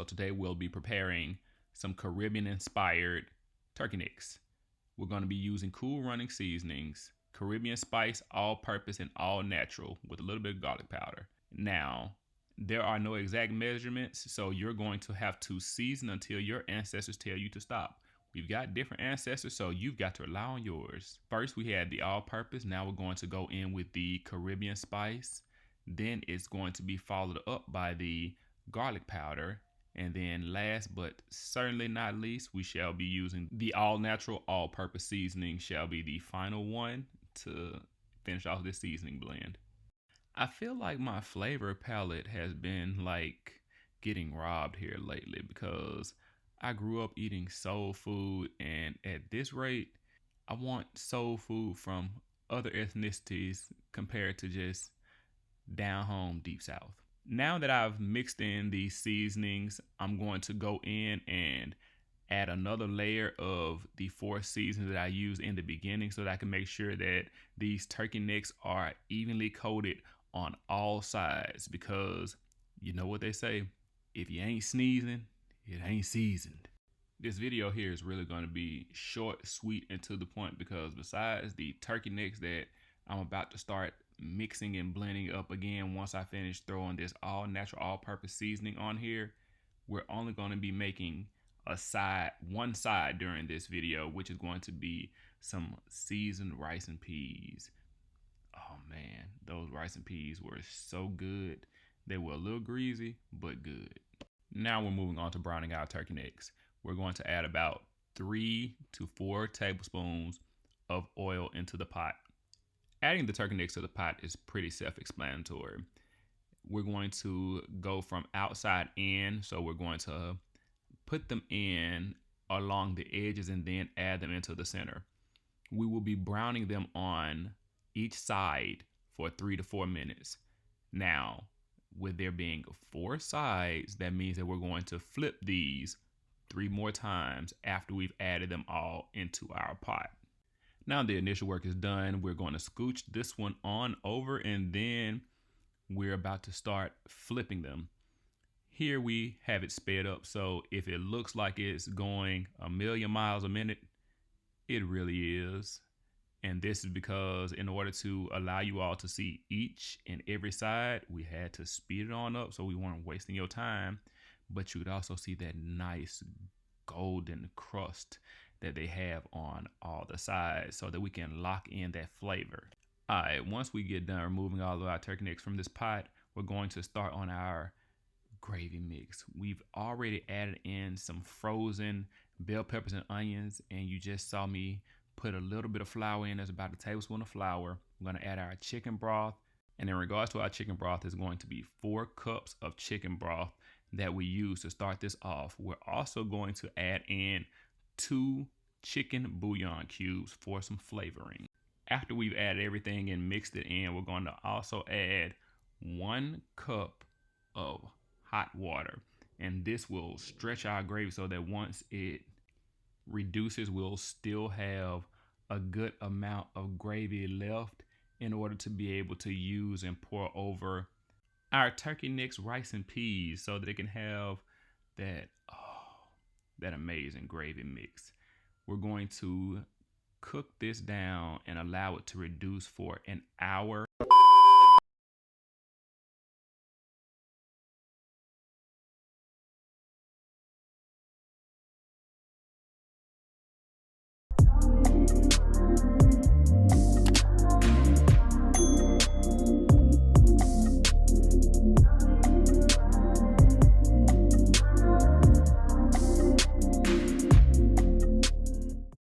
So today we'll be preparing some Caribbean inspired turkey necks. We're going to be using cool running seasonings, Caribbean spice, all purpose and all natural with a little bit of garlic powder. Now, there are no exact measurements, so you're going to have to season until your ancestors tell you to stop. We've got different ancestors, so you've got to rely on yours. First, we had the all-purpose. Now we're going to go in with the Caribbean spice. Then it's going to be followed up by the garlic powder. And then last but certainly not least, we shall be using the all-natural, all-purpose seasoning shall be the final one to finish off this seasoning blend. I feel like my flavor palette has been like getting robbed here lately because I grew up eating soul food, and at this rate, I want soul food from other ethnicities compared to just down home deep south. Now that I've mixed in these seasonings, I'm going to go in and add another layer of the 4 seasonings that I used in the beginning so that I can make sure that these turkey necks are evenly coated on all sides, because you know what they say, if you ain't sneezing, it ain't seasoned. This video here is really going to be short, sweet, and to the point, because besides the turkey necks that I'm about to start mixing and blending up again once I finish throwing this all natural, all purpose seasoning on here, we're only going to be making one side during this video, which is going to be some seasoned rice and peas. Oh man, those rice and peas were so good. They were a little greasy, but good. Now we're moving on to browning our turkey necks. We're going to add about 3 to 4 tablespoons of oil into the pot. Adding the turkey necks to the pot is pretty self-explanatory. We're going to go from outside in, so we're going to put them in along the edges and then add them into the center. We will be browning them on each side for 3 to 4 minutes. Now, with there being 4 sides, that means that we're going to flip these 3 more times after we've added them all into our pot. Now the initial work is done. We're going to scooch this one on over, and then we're about to start flipping them. Here we have it sped up, so if it looks like it's going 1,000,000 miles a minute, it really is. And this is because in order to allow you all to see each and every side, we had to speed it on up so we weren't wasting your time. But you could also see that nice golden crust that they have on all the sides so that we can lock in that flavor. All right, once we get done removing all of our turkey necks from this pot, we're going to start on our gravy mix. We've already added in some frozen bell peppers and onions, and you just saw me put a little bit of flour in. There's about a tablespoon of flour. We're going to add our chicken broth. And in regards to our chicken broth, it's going to be 4 cups of chicken broth that we use to start this off. We're also going to add in 2 chicken bouillon cubes for some flavoring. After we've added everything and mixed it in, we're going to also add 1 cup of hot water. And this will stretch our gravy so that once it reduces, we'll still have a good amount of gravy left in order to be able to use and pour over our turkey necks, rice, and peas so that it can have that amazing gravy mix. We're going to cook this down and allow it to reduce for an hour.